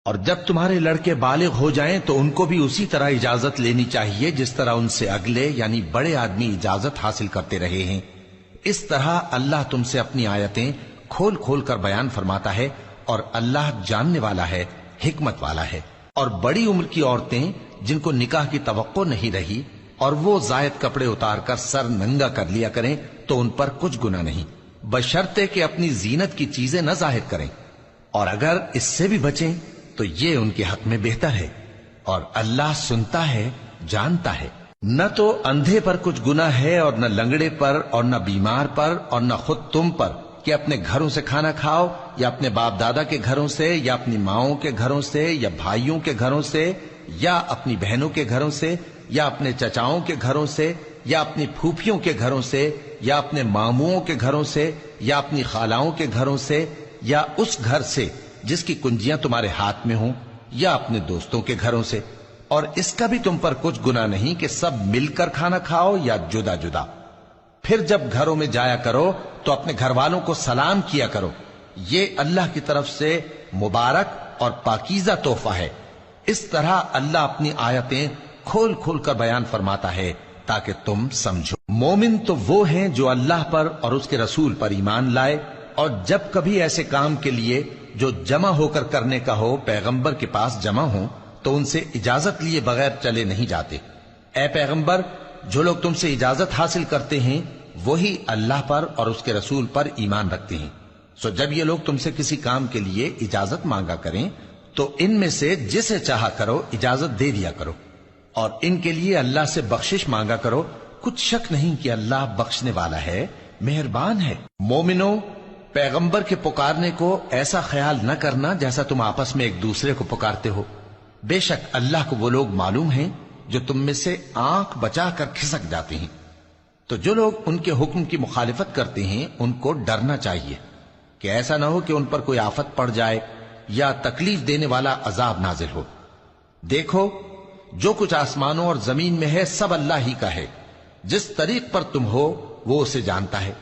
اور جب تمہارے لڑکے بالغ ہو جائیں تو ان کو بھی اسی طرح اجازت لینی چاہیے جس طرح ان سے اگلے یعنی بڑے آدمی اجازت حاصل کرتے رہے ہیں۔ اس طرح اللہ تم سے اپنی آیتیں کھول کھول کر بیان فرماتا ہے، اور اللہ جاننے والا ہے، حکمت والا ہے۔ اور بڑی عمر کی عورتیں جن کو نکاح کی توقع نہیں رہی اور وہ زائد کپڑے اتار کر سر ننگا کر لیا کریں تو ان پر کچھ گناہ نہیں، بشرطے کہ اپنی زینت کی چیزیں نہ ظاہر کریں، اور اگر اس سے بھی بچیں تو یہ ان کے حق میں بہتر ہے، اور اللہ سنتا ہے، جانتا ہے۔ نہ تو اندھے پر کچھ گناہ ہے اور نہ لنگڑے پر اور نہ بیمار پر اور نہ خود تم پر کہ اپنے گھروں سے کھانا کھاؤ یا اپنے باپ دادا کے گھروں سے یا اپنی ماؤں کے گھروں سے یا بھائیوں کے گھروں سے یا اپنی بہنوں کے گھروں سے یا اپنے چچاؤں کے گھروں سے یا اپنی پھوپھیوں کے گھروں سے یا اپنے ماموؤں کے گھروں سے یا اپنی خالاؤں کے گھروں سے یا اس گھر سے جس کی کنجیاں تمہارے ہاتھ میں ہوں یا اپنے دوستوں کے گھروں سے، اور اس کا بھی تم پر کچھ گناہ نہیں کہ سب مل کر کھانا کھاؤ یا جدا جدا۔ پھر جب گھروں میں جایا کرو تو اپنے گھر والوں کو سلام کیا کرو، یہ اللہ کی طرف سے مبارک اور پاکیزہ تحفہ ہے۔ اس طرح اللہ اپنی آیتیں کھول کھول کر بیان فرماتا ہے تاکہ تم سمجھو۔ مومن تو وہ ہیں جو اللہ پر اور اس کے رسول پر ایمان لائے، اور جب کبھی ایسے کام کے لیے جو جمع ہو کر کرنے کا ہو پیغمبر کے پاس جمع ہوں تو ان سے اجازت لیے بغیر چلے نہیں جاتے۔ اے پیغمبر، جو لوگ تم سے اجازت حاصل کرتے ہیں وہی اللہ پر اور اس کے رسول پر ایمان رکھتے ہیں، سو جب یہ لوگ تم سے کسی کام کے لیے اجازت مانگا کریں تو ان میں سے جسے چاہا کرو اجازت دے دیا کرو، اور ان کے لیے اللہ سے بخشش مانگا کرو، کچھ شک نہیں کہ اللہ بخشنے والا ہے، مہربان ہے۔ مومنو، پیغمبر کے پکارنے کو ایسا خیال نہ کرنا جیسا تم آپس میں ایک دوسرے کو پکارتے ہو، بے شک اللہ کو وہ لوگ معلوم ہیں جو تم میں سے آنکھ بچا کر کھسک جاتے ہیں۔ تو جو لوگ ان کے حکم کی مخالفت کرتے ہیں ان کو ڈرنا چاہیے کہ ایسا نہ ہو کہ ان پر کوئی آفت پڑ جائے یا تکلیف دینے والا عذاب نازل ہو۔ دیکھو، جو کچھ آسمانوں اور زمین میں ہے سب اللہ ہی کا ہے، جس طریق پر تم ہو وہ اسے جانتا ہے،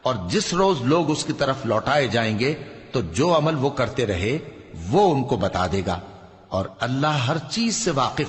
اور جس روز لوگ اس کی طرف لوٹائے جائیں گے تو جو عمل وہ کرتے رہے وہ ان کو بتا دے گا، اور اللہ ہر چیز سے واقف